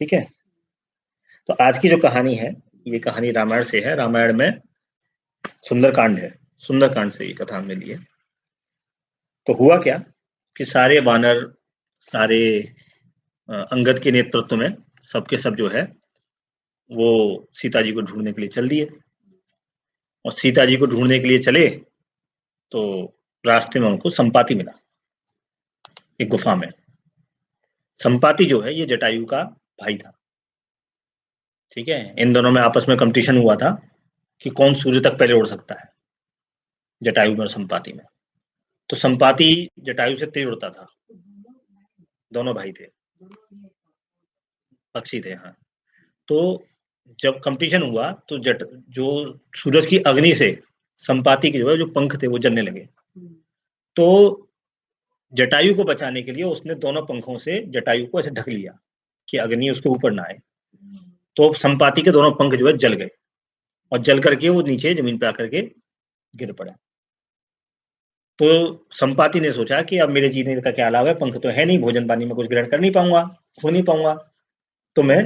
ठीक है। तो आज की जो कहानी है, ये कहानी रामायण से है। रामायण में सुंदरकांड है, सुंदरकांड से ये कथा हमने ली है। तो हुआ क्या कि सारे वानर, सारे अंगद के नेतृत्व में सबके सब जो है वो सीता जी को ढूंढने के लिए चल दिए। और सीता जी को ढूंढने के लिए चले तो रास्ते में उनको संपाति मिला एक गुफा में। संपाति जो है ये जटायु का भाई था। ठीक है, इन दोनों में आपस में कंपटीशन हुआ था कि कौन सूर्य तक पहले उड़ सकता है, जटायु में और संपाति में। तो संपाति जटायु से तेज उड़ता था। दोनों भाई थे, पक्षी थे। हाँ, तो जब कंपटीशन हुआ तो जो सूरज की अग्नि से संपाति के जो पंख थे वो जलने लगे। तो जटायु को बचाने के लिए उसने दोनों पंखों से जटायु को ऐसे ढक लिया कि अग्नि उसके ऊपर ना आए। तो संपाति के दोनों पंख जो है जल गए और जल करके वो नीचे जमीन पे आकर के गिर पड़ा। तो संपाति ने सोचा कि अब मेरे जीने का क्या लाभ है, पंख तो है नहीं, भोजन पानी में कुछ ग्रहण कर नहीं पाऊंगा, खो नहीं पाऊंगा, तो मैं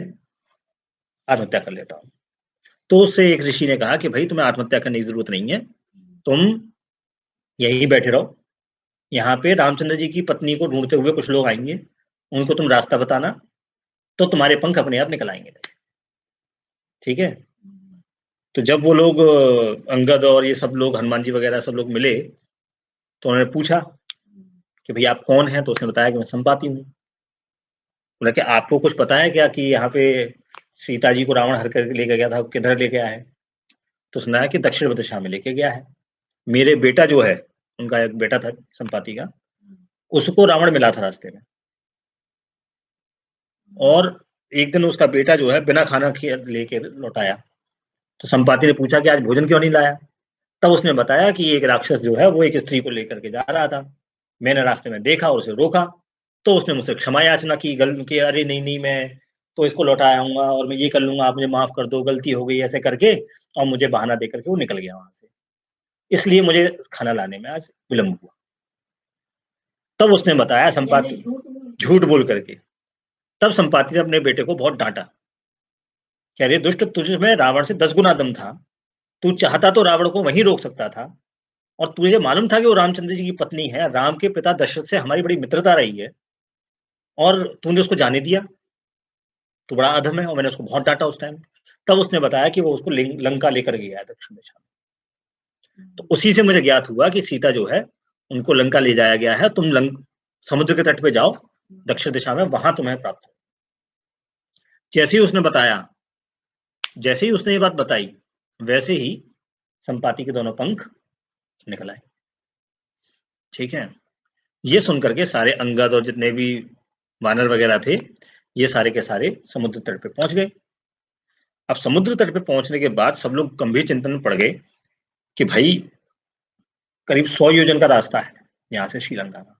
आत्महत्या कर लेता हूं। तो उससे एक ऋषि ने कहा कि भाई तुम्हें आत्महत्या करने की जरूरत नहीं है, तुम यहीं बैठे रहो, यहाँ पे रामचंद्र जी की पत्नी को ढूंढते हुए कुछ लोग आएंगे, उनको तुम रास्ता बताना, तो तुम्हारे पंख अपने आप निकल आएंगे। ठीक है। तो जब वो लोग अंगद और ये सब लोग, हनुमान जी वगैरह सब लोग मिले, तो उन्होंने पूछा कि भाई आप कौन हैं? तो उसने बताया कि मैं संपाति हूँ। बोला कि आपको कुछ पता है क्या कि यहाँ पे सीता जी को रावण हर कर लेके गया था, किधर लेके आया है? तो सुना है कि दक्षिण दिशा में लेके गया है। मेरे बेटा जो है, उनका एक बेटा था संपाति का, उसको रावण मिला था रास्ते में, और एक दिन उसका बेटा जो है बिना खाना लेके लौटाया। तो संपाति ने पूछा कि आज भोजन क्यों नहीं लाया? तब उसने बताया कि एक राक्षस जो है वो एक स्त्री को लेकर के जा रहा था, मैंने रास्ते में देखा और उसे रोका, तो उसने मुझसे क्षमा याचना की, कि अरे नहीं नहीं, मैं तो इसको लौटा आऊंगा और मैं ये कर लूंगा, आप मुझे माफ कर दो, गलती हो गई, ऐसे करके, और मुझे बहाना देकर के वो निकल गया वहां से, इसलिए मुझे खाना लाने में आज विलंब हुआ। तब उसने बताया संपाति, झूठ बोल करके। तब संपाति ने अपने बेटे को बहुत डांटा कि अरे दुष्ट, तुझे में रावण से 10 गुना दम था, तू चाहता तो रावण को वहीं रोक सकता था, और तुझे मालूम था कि वो रामचंद्र जी की पत्नी है, राम के पिता दशरथ से हमारी बड़ी मित्रता रही है, और तूने उसको जाने दिया, तो बड़ा अधम है। और मैंने उसको बहुत डांटा उस टाइम। तब उसने बताया कि वो उसको लंका लेकर गया है, दक्षिण दिशा में। तो उसी से मुझे ज्ञात हुआ कि सीता जो है उनको लंका ले जाया गया है, तुम समुद्र के तट पे जाओ दक्षिण दिशा में, वहां तुम्हें प्राप्त हो। जैसे ही उसने बताया, जैसे ही उसने ये बात बताई, वैसे ही संपाति के दोनों पंख निकल आए। ठीक है। ये सुनकर के सारे अंगद और जितने भी वानर वगैरह थे, ये सारे के सारे समुद्र तट पे पहुंच गए। अब समुद्र तट पे पहुंचने के बाद सब लोग गंभीर चिंतन में पड़ गए कि भाई करीब 100 योजन का रास्ता है यहाँ से श्रीलंका का।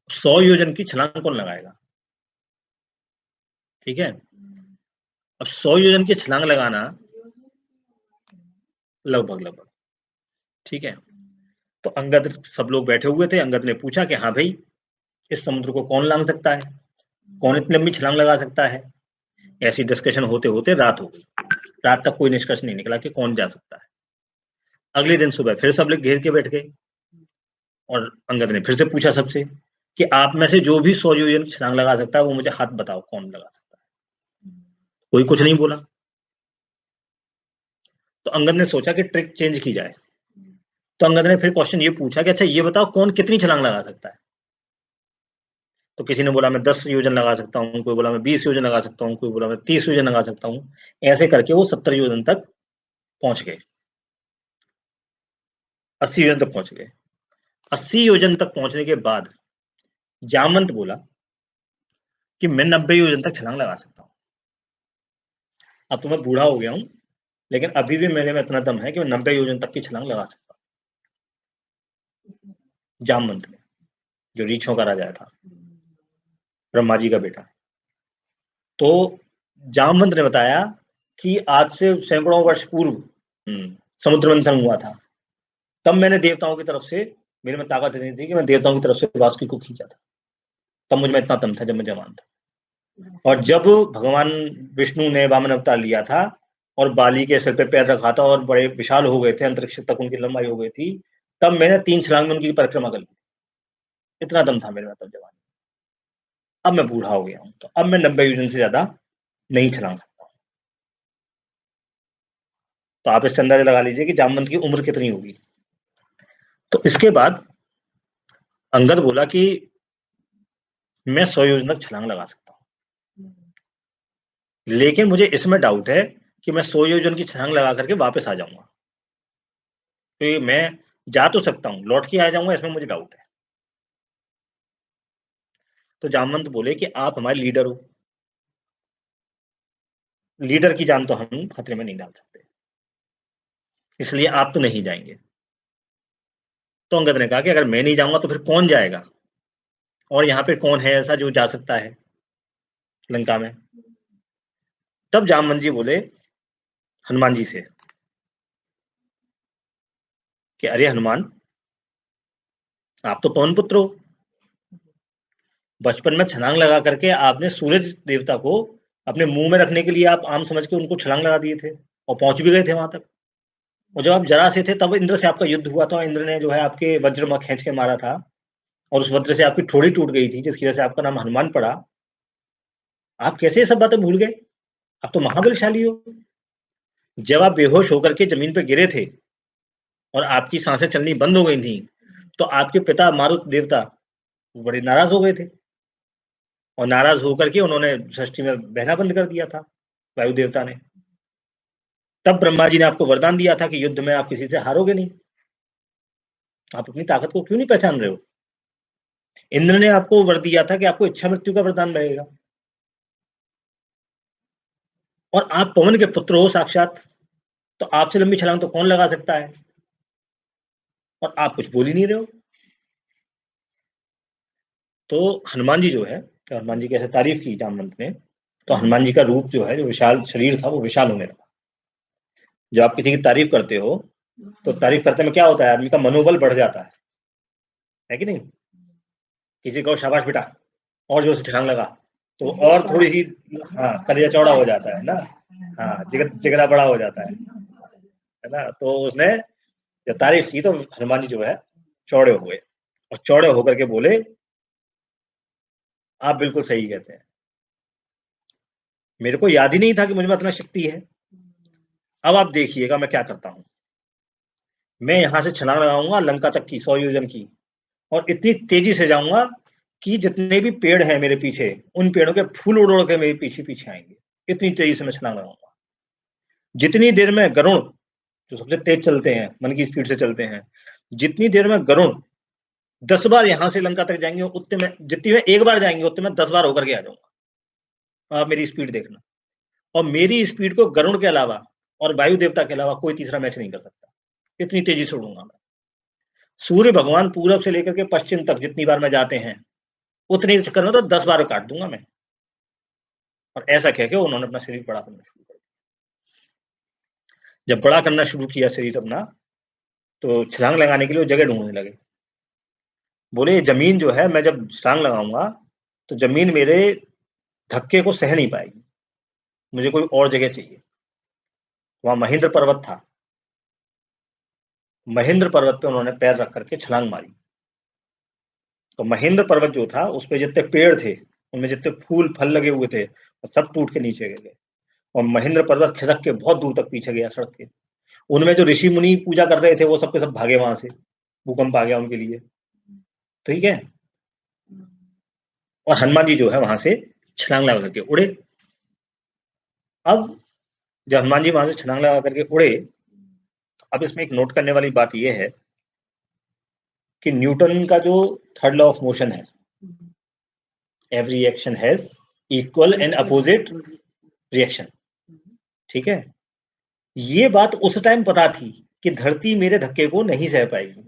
100 योजन की छलांग कौन लगाएगा? ठीक है। अब 100 योजन की छलांग लगाना लगभग, ठीक है। तो अंगद, सब लोग बैठे हुए थे, अंगद ने पूछा कि हाँ भाई, इस समुद्र को कौन लांग सकता है, कौन इतनी लंबी छलांग लगा सकता है? ऐसी डिस्कशन होते होते रात हो गई। रात तक कोई निष्कर्ष नहीं निकला कि कौन जा सकता है। अगले दिन सुबह फिर सब लोग घेर के बैठ गए, और अंगद ने फिर से पूछा सबसे कि आप में से जो भी 100 योजन छलांग लगा सकता है वो मुझे हाथ बताओ, कौन लगा सकता है? कोई कुछ नहीं बोला। तो अंगद ने सोचा कि ट्रिक चेंज की जाए। तो अंगद ने फिर क्वेश्चन ये पूछा कि अच्छा ये बताओ, कौन कितनी छलांग लगा सकता है? तो किसी ने बोला मैं 10 योजन लगा सकता हूँ, कोई बोला मैं 20 योजन लगा सकता हूँ, कोई बोला मैं 30 योजन लगा सकता हूँ। ऐसे करके वो 70 योजन तक पहुंच गए, 80 योजन तक पहुंच गए। 80 योजन तक पहुंचने के बाद जामवंत बोला कि मैं 90 योजन तक छलांग लगा सकता हूँ। अब तो मैं बूढ़ा हो गया हूं, लेकिन अभी भी मेरे में इतना दम है कि मैं 90 योजन तक की छलांग लगा सकता हूँ। जामवंत ने, जो रीछों का राजा था, ब्रह्मा जी का बेटा। तो जामवंत ने बताया कि आज से सैकड़ों वर्ष पूर्व समुद्र मंथन हुआ था, तब मैंने देवताओं की तरफ से, मेरे में ताकत नहीं थी कि मैं देवताओं की तरफ से वासुकी को खींचा था, तब मुझ में इतना दम था जब मैं जवान था। और जब भगवान विष्णु ने वामन अवतार लिया था और बाली के सिर पे पैर रखा था और बड़े विशाल हो गए थे, अंतरिक्ष तक उनकी लंबाई हो गई थी, तब मैंने 3 छलांग में उनकी परिक्रमा कर ली। इतना दम था मेरे में तब जवानी। अब मैं बूढ़ा हो गया हूँ, तो अब मैं 90 योजन से ज़्यादा नहीं छलांग सकता हूँ। तो आप इससे अंदाज़ा लगा लीजिए कि जामवंत की उम्र कितनी होगी। तो इसके बाद अंगद बोला कि मैं 100 योजन तक छलांग लगा सकता हूँ। लेकिन मुझे इसमें डाउट है कि मैं 100 योजन की छलांग लगा करके वापस आ जाऊँगा। क्योंकि मैं जा तो सकता हूँ, लौट के आ जाऊँगा इसमें मुझे डाउट है। तो जामवंत बोले कि आप हमारे लीडर हो। लीडर की जान तो हम खतरे में नहीं डाल सकते। इसलिए आप तो नहीं जाएँगे। तो अंगद ने कहा कि अगर मैं नहीं जाऊँगा तो फिर कौन जाएगा? और यहाँ पे कौन है ऐसा जो जा सकता है लंका में? तब जामवंत जी बोले हनुमान जी से कि अरे हनुमान, आप तो पवन पुत्र हो। बचपन में छलांग लगा करके आपने सूरज देवता को अपने मुँह में रखने के लिए आप आम समझ के उनको छलांग लगा दिए थे और पहुँच भी गए थे वहाँ तक। और जब आप जरा से थे तब इंद्र से आपका युद्ध हुआ था, इंद्र ने जो है आपके वज्र में खींच के मारा था और उस वज्र से आपकी ठोड़ी टूट गई थी जिसकी वजह से आपका नाम हनुमान पड़ा। आप कैसे ये सब बातें भूल गए? आप तो महाबलशाली हो। जब आप बेहोश होकर के ज़मीन पे गिरे थे और आपकी साँसें चलनी बंद हो गई थी, तो आपके पिता मारुत देवता बड़े नाराज़ हो गए थे और नाराज़ होकर के उन्होंने सृष्टि में बहना बंद कर दिया था, वायु देवता ने। तब ब्रह्मा जी ने आपको वरदान दिया था कि युद्ध में आप किसी से हारोगे नहीं। आप अपनी ताकत को क्यों नहीं पहचान रहे हो? इंद्र ने आपको वर दिया था कि आपको इच्छा मृत्यु का वरदान रहेगा। और आप पवन के पुत्र हो साक्षात, तो आपसे लंबी छलांग तो कौन लगा सकता है? और आप कुछ बोल ही नहीं रहे हो। तो हनुमान जी जो है, तो हनुमान जी की ऐसे तारीफ की जामवंत ने, तो हनुमान जी का रूप जो है, जो विशाल शरीर था, वो विशाल होने लगा। जब आप किसी की तारीफ करते हो, तो तारीफ करते में क्या होता है? आदमी का मनोबल बढ़ जाता है कि नहीं? किसी को शाबाश बेटा, और जोर से छलांग लगा, तो और थोड़ी-सी हाँ, कलेजा चौड़ा हो जाता है ना? हाँ, जिगरा बड़ा हो जाता है ना? तो उसने जब तारीफ की तो हनुमान जी जो है, चौड़े हो गए और चौड़े होकर के बोले, "आप बिल्कुल सही कहते हैं। मेरे को याद ही नहीं था कि मुझ में इतना शक्ति है। अब आप देखिएगा मैं क्या करता हूँ। मैं यहाँ से छलांग लगाऊँगा लंका तक की 100 योजन की और इतनी तेज़ी से जाऊँगा कि जितने भी पेड़ हैं मेरे पीछे, उन पेड़ों के फूल उड़-उड़ के मेरे पीछे-पीछे आएँगे। इतनी तेज़ी से मैं छलांग लगाऊँगा। जितनी देर में गरुड़, जो सबसे तेज़ चलते हैं, मन की स्पीड से चलते हैं, जितनी देर में गरुड़ 10 बार यहाँ से लंका तक जाएँगे, उतने में जितनी में 1 बार जाएँगे, उतने में 10 बार होकर के आ जाऊँगा। आप मेरी स्पीड देखना। और मेरी स्पीड को गरुड़ के अलावा और वायु देवता के अलावा कोई तीसरा मैच नहीं कर सकता। इतनी तेज़ी से उड़ूँगा मैं। सूर्य भगवान पूरब से लेकर के पश्चिम तक जितनी बार में जाते हैं, उतने चक्कर में तो 10 बार काट दूँगा मैं। और ऐसा कह के उन्होंने अपना शरीर बड़ा करना शुरू कर दिया। जब बड़ा करना शुरू किया शरीर अपना, तो छलांग लगाने के लिए वो जगह ढूँढने लगे। बोले ये ज़मीन जो है मैं जब छलांग लगाऊँगा, तो ज़मीन मेरे धक्के को सह नहीं पाएगी। मुझे कोई और जगह चाहिए। वहाँ महेंद्र पर्वत था। महेंद्र पर्वत पे उन्होंने पैर रख कर के छलांग मारी। तो महेंद्र पर्वत जो था, उसपे जितने पेड़ थे, उनमें जितने फूल फल लगे हुए थे, वो सब टूट के नीचे गिर गए और महेंद्र पर्वत खिसक के बहुत दूर तक पीछे गया सड़क के। उनमें जो ऋषि मुनि पूजा कर रहे थे, वो सब के सब भागे वहां से। भूकंप आ गया उनके लिए। ठीक है। और हनुमान जी जो है वहां से छलांग लगा करके उड़े। अब जब हनुमान जी वहां से छलांग लगा करके उड़े, तो अब इसमें एक नोट करने वाली बात यह है कि न्यूटन का जो थर्ड लॉ ऑफ मोशन है, every action has equal and opposite reaction. ठीक है। ये बात उस टाइम पता थी कि धरती मेरे धक्के को नहीं सह पाएगी,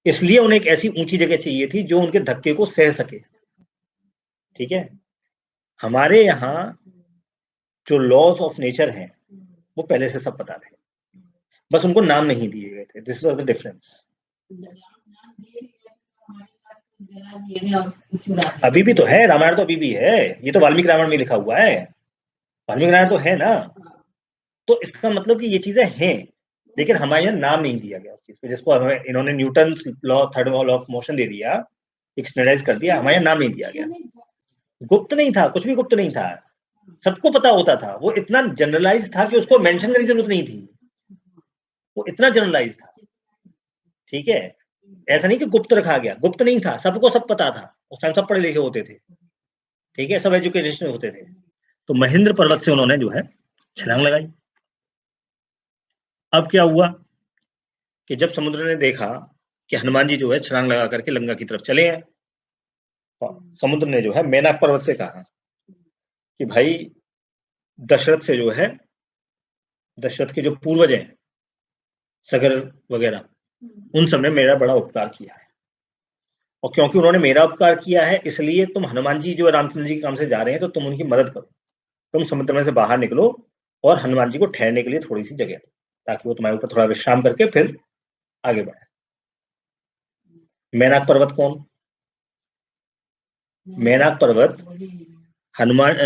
इसलिए उन्हें एक ऐसी ऊंची जगह चाहिए थी जो उनके धक्के को सह सके। ठीक है। हमारे यहाँ जो लॉज ऑफ नेचर हैं, वो पहले से सब पता थे, बस उनको नाम नहीं दिए गए थे। This was the difference. अभी भी तो है, रामायण तो अभी भी है, ये तो वाल्मीकि रामायण में लिखा हुआ है, वाल्मीकि रामायण तो है ना। तो इसका मतलब कि ये चीजें हैं, लेकिन हमारे यहाँ नाम नहीं दिया गया उस चीज को, जिसको हमें इन्होंने Newton law, third law of motion दे दिया, एक स्टैंडर्डाइज कर दिया, हमारे यहाँ नाम नहीं दिया गया। गुप्त नहीं था, कुछ भी गुप्त नहीं था, सबको पता होता था, वो इतना जनरलाइज था कि उसको मेंशन करने की जरूरत नहीं थी, वो इतना जनरलाइज था। ठीक है, ऐसा नहीं कि गुप्त रखा गया, गुप्त नहीं था, सबको सब पता था, उस टाइम सब पढ़े लिखे होते थे। ठीक है, सब एजुकेटेड होते थे। तो महेंद्र पर्वत से उन्होंने जो है छलांग लगाई। अब क्या हुआ कि जब समुद्र ने देखा कि हनुमान जी जो है छलांग लगा करके लंका की तरफ चले हैं, तो समुद्र ने जो है मेनाक पर्वत से कहा कि भाई दशरथ से जो है, दशरथ के जो पूर्वज हैं सगर वगैरह, उन सब ने मेरा बड़ा उपकार किया है, और क्योंकि उन्होंने मेरा उपकार किया है इसलिए तुम हनुमान जी जो रामचंद्र जी के काम से जा रहे हैं तो तुम उनकी मदद करो, तुम समुद्र में से बाहर निकलो और हनुमान जी को ठहरने के लिए थोड़ी सी जगह दो, ताकि वो तुम्हारे ऊपर थोड़ा विश्राम करके फिर आगे बढ़े। मैनाक पर्वत कौन? मैनाक पर्वत हनुमान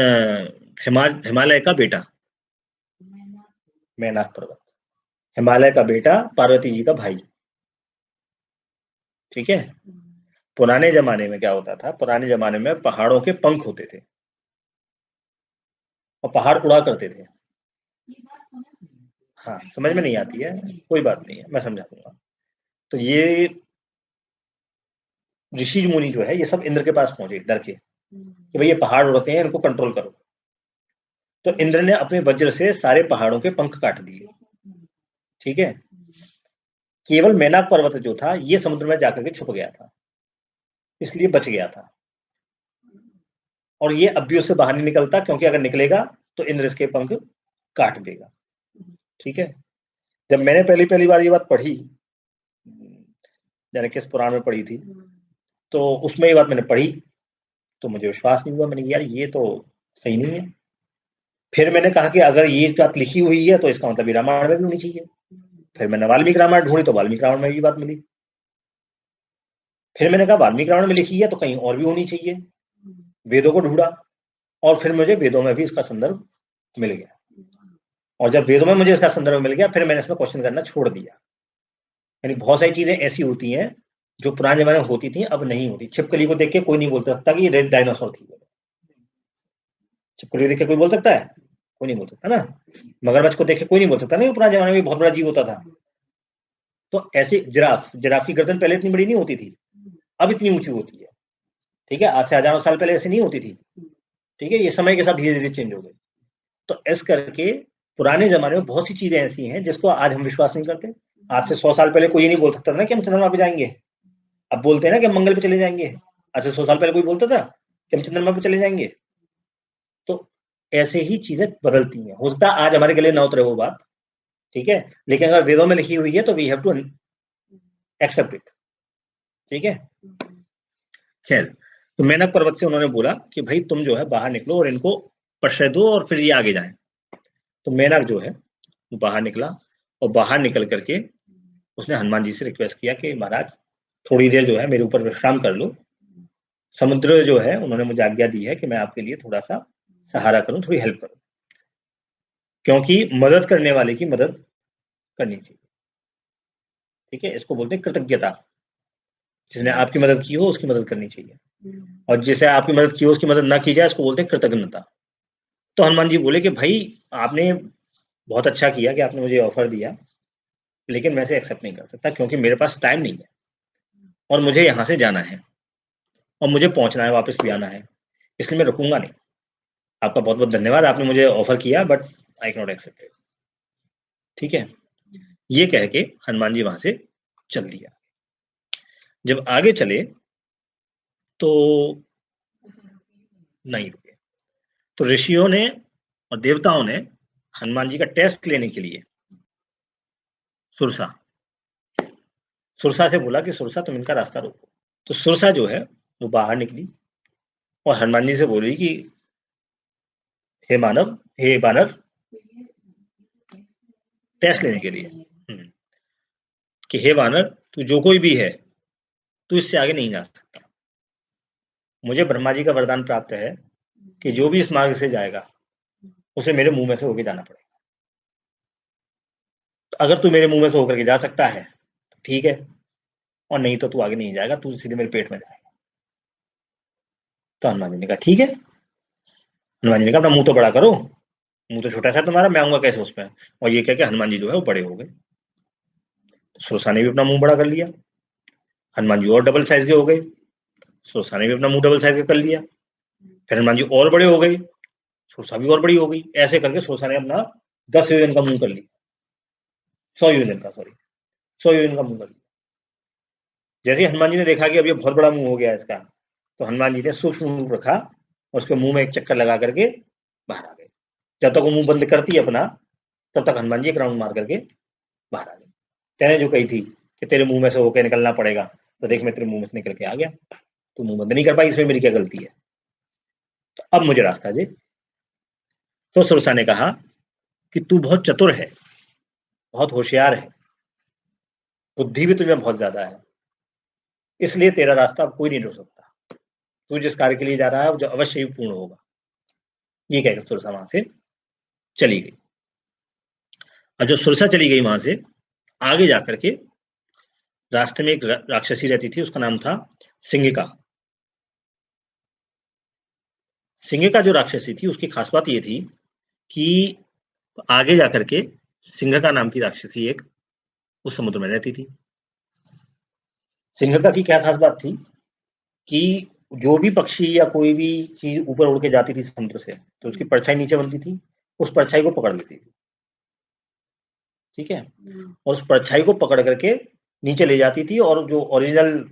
हिमालय का बेटा, मैनाक पर्वत हिमालय का बेटा, पार्वती जी का भाई। ठीक है, पुराने जमाने में क्या होता था, पुराने जमाने में पहाड़ों के पंख होते थे और पहाड़ उड़ा करते थे। हाँ, समझ में नहीं आती है, कोई बात नहीं है, मैं समझा दूंगा। तो ये ऋषि मुनि जो है ये सब इंद्र के पास पहुंचे डर के कि भाई ये पहाड़ उड़ते हैं, इनको कंट्रोल करो। तो इंद्र ने अपने वज्र से सारे पहाड़ों के पंख काट दिए। ठीक है, केवल मैनाक पर्वत जो था ये समुद्र में जाकर के छुप गया था, इसलिए बच गया था, और ये अब भी उससे बाहर नहीं निकलता, क्योंकि अगर निकलेगा तो इंद्र इसके पंख काट देगा। ठीक है, जब मैंने पहली पहली बार ये बात पढ़ी, यानी किस पुराण में पढ़ी थी, तो उसमें ये बात मैंने पढ़ी तो मुझे विश्वास नहीं हुआ, मैंने कहा यार ये तो सही नहीं है। फिर मैंने कहा कि अगर ये बात लिखी हुई है तो इसका मतलब ये रामायण में भी होनी चाहिए। फिर मैंने वाल्मीकि रामायण ढूंढी तो वाल्मीकि रामायण में भी बात मिली। फिर मैंने कहा वाल्मीकि रामायण में लिखी है तो कहीं और भी होनी चाहिए, वेदों को ढूंढा और फिर मुझे वेदों में भी इसका संदर्भ मिल गया, और जब वेदों में मुझे इसका संदर्भ मिल गया फिर मैंने इसमें क्वेश्चन करना छोड़ दिया। यानी बहुत सारी चीजें ऐसी होती हैं जो पुराने जमाने में होती थी, अब नहीं होती। छिपकली को देख के कोई नहीं बोल सकता कि ये डायनासोर थी। छिपकली को देख के कोई बोल सकता है? कोई नहीं बोल सकता ना। मगरमच्छ को देख के कोई नहीं बोल सकता ना, पुराने जमाने में बहुत बड़ा जीव होता था। तो ऐसे जिराफ, जिराफ की गर्दन पहले इतनी बड़ी नहीं होती थी, अब इतनी ऊंची होती है। ठीक है, आज से हजारों साल पहले ऐसी नहीं होती थी। ठीक है, ये समय के साथ धीरे धीरे चेंज हो गई। तो इस करके पुराने जमाने में बहुत सी चीजें ऐसी हैं जिसको आज हम विश्वास नहीं करते। आज से 100 साल पहले कोई ये नहीं बोल सकता था ना कि हम चंद्रमा पे जाएंगे। अब बोलते हैं ना कि हम मंगल पे चले जाएंगे। आज से 100 साल पहले कोई बोलता था कि हम चंद्रमा पे चले जाएंगे? तो ऐसे ही चीजें बदलती हैं, हो सकता है आज हमारे गले ना उतरे वो बात। ठीक है, लेकिन अगर वेदों में लिखी हुई है तो we have to accept it. ठीक है, खैर, तो मेनक पर्वत से उन्होंने बोला कि भाई तुम जो है बाहर निकलो और इनको प्रश्रय दो और फिर ये आगे जाएं। तो मेनक जो है वो बाहर निकला, और बाहर निकल करके उसने हनुमान जी से रिक्वेस्ट किया कि महाराज थोड़ी देर जो है मेरे ऊपर विश्राम कर लो। समुद्र जो है उन्होंने मुझे आज्ञा दी है कि मैं आपके लिए थोड़ा सा सहारा करूं, थोड़ी हेल्प करूं, क्योंकि मदद करने वाले की मदद करनी चाहिए। ठीक है, इसको बोलते हैं कृतज्ञता। जिसने आपकी मदद की हो उसकी मदद करनी चाहिए, और जिसे आपकी मदद की हो उसकी मदद ना की जाए इसको बोलते हैं कृतज्ञता। तो हनुमान जी बोले कि भाई आपने बहुत अच्छा किया कि आपने मुझे ऑफर दिया, लेकिन मैं इसे एक्सेप्ट नहीं कर सकता क्योंकि मेरे पास टाइम नहीं है और मुझे यहाँ से जाना है और मुझे पहुंचना है, वापस भी आना है, इसलिए मैं रुकूंगा नहीं। आपका बहुत बहुत धन्यवाद, आपने मुझे ऑफर किया, but I can not accept it. ठीक है, ये कह के हनुमान जी वहां से चल दिया। जब आगे चले तो नहीं रुके। तो ऋषियों ने और देवताओं ने हनुमान जी का टेस्ट लेने के लिए सुरसा सुरसा से बोला कि सुरसा तुम इनका रास्ता रोको। तो सुरसा जो है वो बाहर निकली और हनुमान जी से बोली कि हे मानव, हे बानर, टेस्ट लेने के लिए कि हे बानर, तू जो कोई भी है तू इससे आगे नहीं जा सकता। मुझे ब्रह्मा जी का वरदान प्राप्त है कि जो भी इस मार्ग से जाएगा उसे मेरे मुंह में से होके जाना पड़ेगा। तो अगर तू मेरे मुंह में से होकर के जा सकता है तो ठीक है, और नहीं तो तू आगे नहीं जाएगा, तू सीधे मेरे पेट में जाएगा। तो हनुमान जी ने कहा ठीक है। हनुमान जी ने कहा अपना मुंह तो बड़ा करो, मुंह तो छोटा सा तुम्हारा, मैं आऊंगा कैसे उसमें। और ये कह के हनुमान जी जो है वो बड़े हो गए। सुरसा ने भी अपना मुंह बड़ा कर लिया, हनुमान जी और डबल साइज के हो गए। सुरसा ने भी अपना मुंह डबल साइज का कर लिया, फिर हनुमान जी और बड़े हो गए, सुरसा भी और बड़ी हो गई। ऐसे करके सुरसा ने अपना 10 योजन का मुंह कर लिया, 100 योजन का, सॉरी 100 योजन का मुंह कर लिया। जैसे ही हनुमान जी ने देखा कि अब ये बहुत बड़ा मुंह हो गया इसका, तो हनुमान जी ने सूक्ष्म रूप रखा और उसके मुंह में एक चक्कर लगा करके बाहर आ गए। जब तक वो मुंह बंद करती है अपना, तब तक हनुमान जी एक राउंड मार करके बाहर आ गए। तेने जो कही थी कि तेरे मुंह में से होकर निकलना पड़ेगा, तो देख मैं तेरे मुंह में से निकल के आ गया, तू मुंह बंद नहीं कर पाई, इसमें मेरी क्या गलती है, तो अब मुझे रास्ता दे। तो सुरसा ने कहा कि तू बहुत चतुर है, बहुत होशियार है, बुद्धि भी तुझमें बहुत ज्यादा है, इसलिए तेरा रास्ता अब कोई नहीं रोक सकता। तू जिस कार्य के लिए जा रहा है वो जो अवश्य ही पूर्ण होगा। ये कहकर सुरसा वहां से चली गई। और जब सुरसा चली गई वहां से, आगे जाकर के रास्ते में एक राक्षसी रहती थी, उसका नाम था सिंगिका। सिंगिका जो राक्षसी थी उसकी खास बात ये थी कि आगे जाकर के सिंगिका नाम की राक्षसी एक उस समुद्र में रहती थी। सिंगिका की क्या खास बात थी कि जो भी पक्षी या कोई भी चीज ऊपर उड़ के जाती थी समुद्र से, तो उसकी परछाई नीचे बनती थी, उस परछाई को पकड़ लेती थी। ठीक है, और उस परछाई को पकड़ करके नीचे ले जाती थी, और जो ओरिजिनल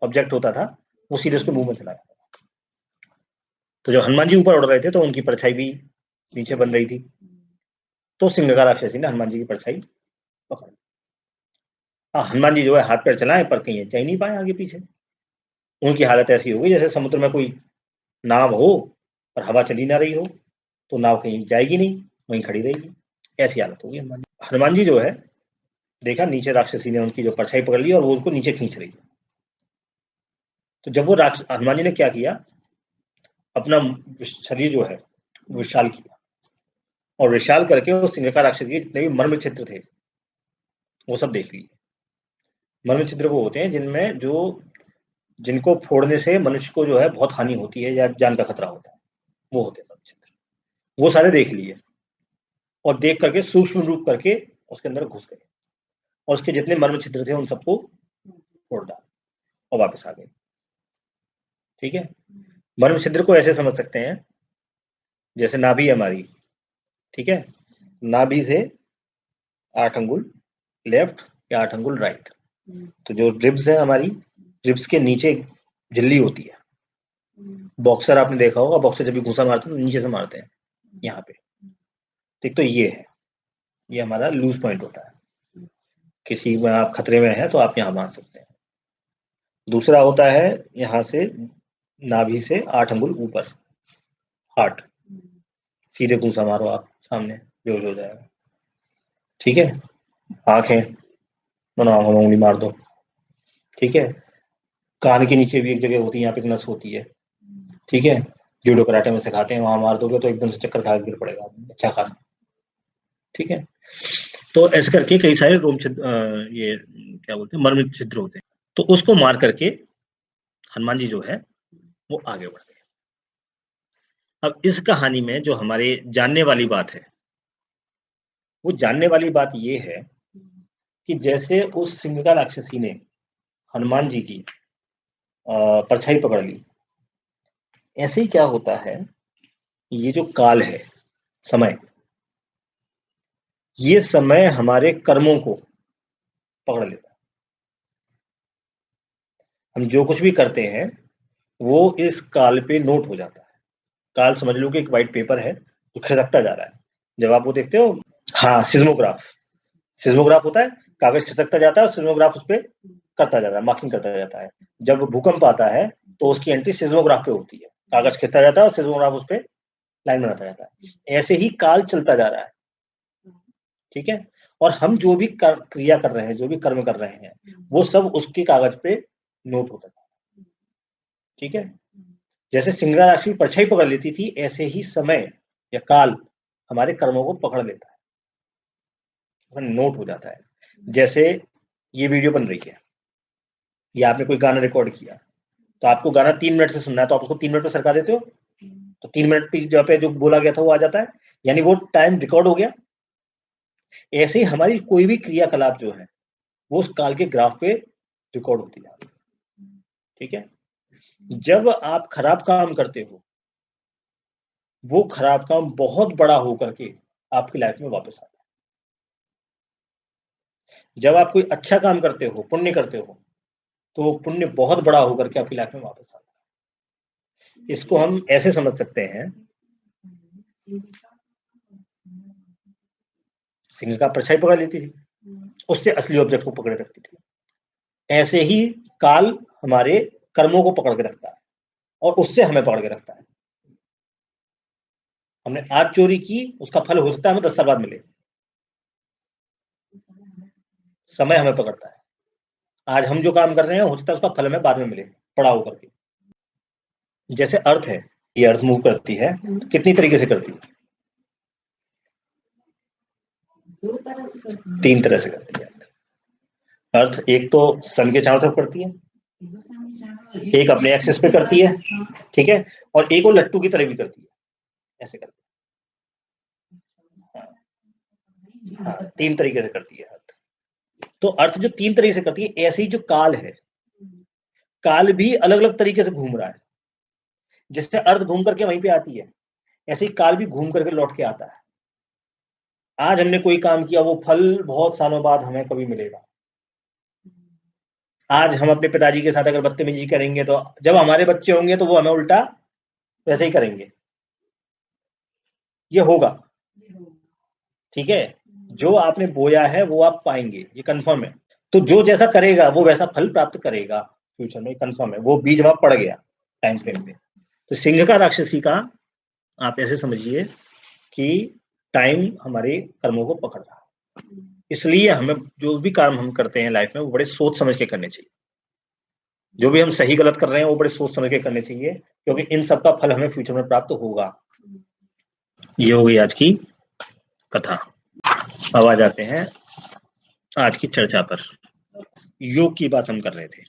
ऑब्जेक्ट होता था वो सीधे उसके मुंह में चला जाता था। तो जब हनुमान जी ऊपर उड़ रहे थे तो उनकी परछाई भी नीचे बन रही थी। तो सिंगिका राक्षसी ने हनुमान जी की परछाई पकड़ ली। हाँ, हनुमान जी जो है हाथ पैर चलाए पर कहीं जा ही नहीं पाए आगे पीछे। उनकी हालत ऐसी हो गई जैसे समुद्र में कोई नाव हो और हवा चली ना रही हो, तो नाव कहीं जाएगी नहीं, वहीं खड़ी रहेगी। ऐसी हालत होगी हनुमान जी। हनुमान जी जो है, देखा नीचे राक्षसी ने उनकी जो परछाई पकड़ ली और वो उसको नीचे खींच रही है। तो जब वो हनुमान जी ने क्या किया, अपना शरीर जो है विशाल किया, और विशाल करके उस सिंगिका राक्षसी के जितने भी मर्म छिद्र थे वो सब देख लिए। मर्म छिद्र वो होते हैं जिनमें जो जिनको फोड़ने से मनुष्य को जो है बहुत हानि होती है या जान का खतरा होता है, वो होते हैं मर्म छिद्र। वो सारे देख लिए और देख करके सूक्ष्म रूप करके उसके अंदर घुस गए, और उसके जितने मर्म छिद्र थे उन सबको फोड़ डाला और वापस आ गए। ठीक है, मर्म छिद्र को ऐसे समझ सकते हैं जैसे नाभि हमारी, ठीक है, नाभि से 8 अंगुल लेफ्ट या 8 अंगुल राइट। तो जो रिब्स है हमारी, रिब्स के नीचे झिल्ली होती है। बॉक्सर आपने देखा होगा, बॉक्सर जब भी घूसा मारते हैं तो नीचे से मारते हैं यहाँ पे। ठीक, तो ये है, ये हमारा लूज पॉइंट होता है। किसी में आप खतरे में है तो आप यहाँ मार सकते हैं। दूसरा होता है यहाँ से नाभि से 8 अंगुल ऊपर, हार्ट, सीधे घूसा मारो आप सामने, बेहोश हो जाएगा। ठीक है, आंखें, दोनों आंखों में उंगली मार दो। ठीक है, कान के नीचे भी एक जगह होती है, यहाँ पे एक नस होती है। ठीक है, जूडो कराटे में सिखाते हैं, वहां मार दोगे तो एकदम से चक्कर खा गिर पड़ेगा अच्छा खासा। ठीक है, तो ऐसे करके कई सारे रोम छिद्र, ये क्या बोलते हैं, मर्म छिद्र होते हैं। तो उसको मार करके हनुमान जी जो है वो आगे बढ़ गए। अब इस कहानी में जो हमारे जानने वाली बात है, वो जानने वाली बात ये है कि जैसे उस सिंगिका राक्षसी ने हनुमान जी की परछाई पकड़ ली, ऐसे ही क्या होता है, ये जो काल है, समय, ये समय हमारे कर्मों को पकड़ लेता है। हम जो कुछ भी करते हैं वो इस काल पे नोट हो जाता है। काल समझ लो कि एक व्हाइट पेपर है जो खिसकता जा रहा है। जब आप वो देखते हो, हाँ, सिस्मोग्राफ, सिस्मोग्राफ होता है, कागज खिसकता जाता है और सिस्मोग्राफ उस पर करता जाता है, मार्किंग करता जाता है। जब भूकंप आता है तो उसकी एंट्री सिस्मोग्राफ पे होती है, कागज खिसकता जाता है और सिस्मोग्राफ उस पर लाइन बनाता जाता है। ऐसे ही काल चलता जा रहा है। ठीक है, और हम जो भी क्रिया कर रहे हैं, जो भी कर्म कर रहे हैं, वो सब उसके कागज पे नोट होता है। ठीक है, जैसे सिंह राशि की परछाई पकड़ लेती थी, ऐसे ही समय या काल हमारे कर्मों को पकड़ लेता है, नोट हो जाता है। जैसे ये वीडियो बन रही है, या आपने कोई गाना रिकॉर्ड किया, तो आपको गाना 3 मिनट से सुनना है, तो आप उसको 3 मिनट पे सरका देते हो, तो 3 मिनट की जगह पे जो बोला गया था वो आ जाता है, यानी वो टाइम रिकॉर्ड हो गया। ऐसे ही हमारी कोई भी क्रियाकलाप जो है वो उस काल के ग्राफ पे रिकॉर्ड होती जा रही है। ठीक है, जब आप खराब काम करते हो, वो खराब काम बहुत बड़ा होकर के आपकी लाइफ में वापस आता है। जब आप कोई अच्छा काम करते हो, पुण्य करते हो, तो वो पुण्य बहुत बड़ा होकर के आपकी लाइफ में वापस आता है। इसको हम ऐसे समझ सकते हैं, सिंह का परछाई पकड़ लेती थी, उससे असली ऑब्जेक्ट को पकड़े रखती थी। ऐसे ही काल हमारे कर्मों को पकड़ के रखता है और उससे हमें पकड़ के रखता है। हमने आज चोरी की, उसका फल हो सकता है हमें 10 साल बाद मिले। समय हमें पकड़ता है। आज हम जो काम कर रहे हैं हो सकता है उसका फल हमें बाद में मिले, पड़ा होकर के। जैसे अर्थ है, ये अर्थ मूव करती है, कितनी तरीके से करती है? 3 तरह से करती है अर्थ। एक तो सन के चारों तरफ करती है, एक अपने एक्सिस पे करती है, ठीक है, और एक वो लट्टू की तरह भी करती है, ऐसे करती है। हाँ, 3 तरीके से करती है अर्थ। तो अर्थ जो 3 तरीके से करती है, ऐसे ही जो काल है, काल भी अलग अलग तरीके से घूम रहा है। जिससे अर्थ घूम करके वहीं पे आती है, ऐसे ही काल भी घूम करके लौट के आता है। आज हमने कोई काम किया, वो फल बहुत सालों बाद हमें कभी मिलेगा। आज हम अपने पिताजी के साथ अगर बदतमीजी करेंगे, तो जब हमारे बच्चे होंगे तो वो हमें उल्टा वैसे ही करेंगे। ये होगा, ठीक है। जो आपने बोया है वो आप पाएंगे, ये कंफर्म है। तो जो जैसा करेगा वो वैसा फल प्राप्त करेगा फ्यूचर में, कंफर्म है। वो बीज वहां पड़ गया टाइम फ्रेम पे। तो सिंह का राक्षसी का आप ऐसे समझिए कि टाइम हमारे कर्मों को पकड़ रहा है। इसलिए हमें जो भी काम हम करते हैं लाइफ में, वो बड़े सोच समझ के करने चाहिए। जो भी हम सही गलत कर रहे हैं वो बड़े सोच समझ के करने चाहिए, क्योंकि इन सब का फल हमें फ्यूचर में प्राप्त होगा। ये हो गई आज की कथा। अब आ जाते हैं आज की चर्चा पर। योग की बात हम कर रहे थे।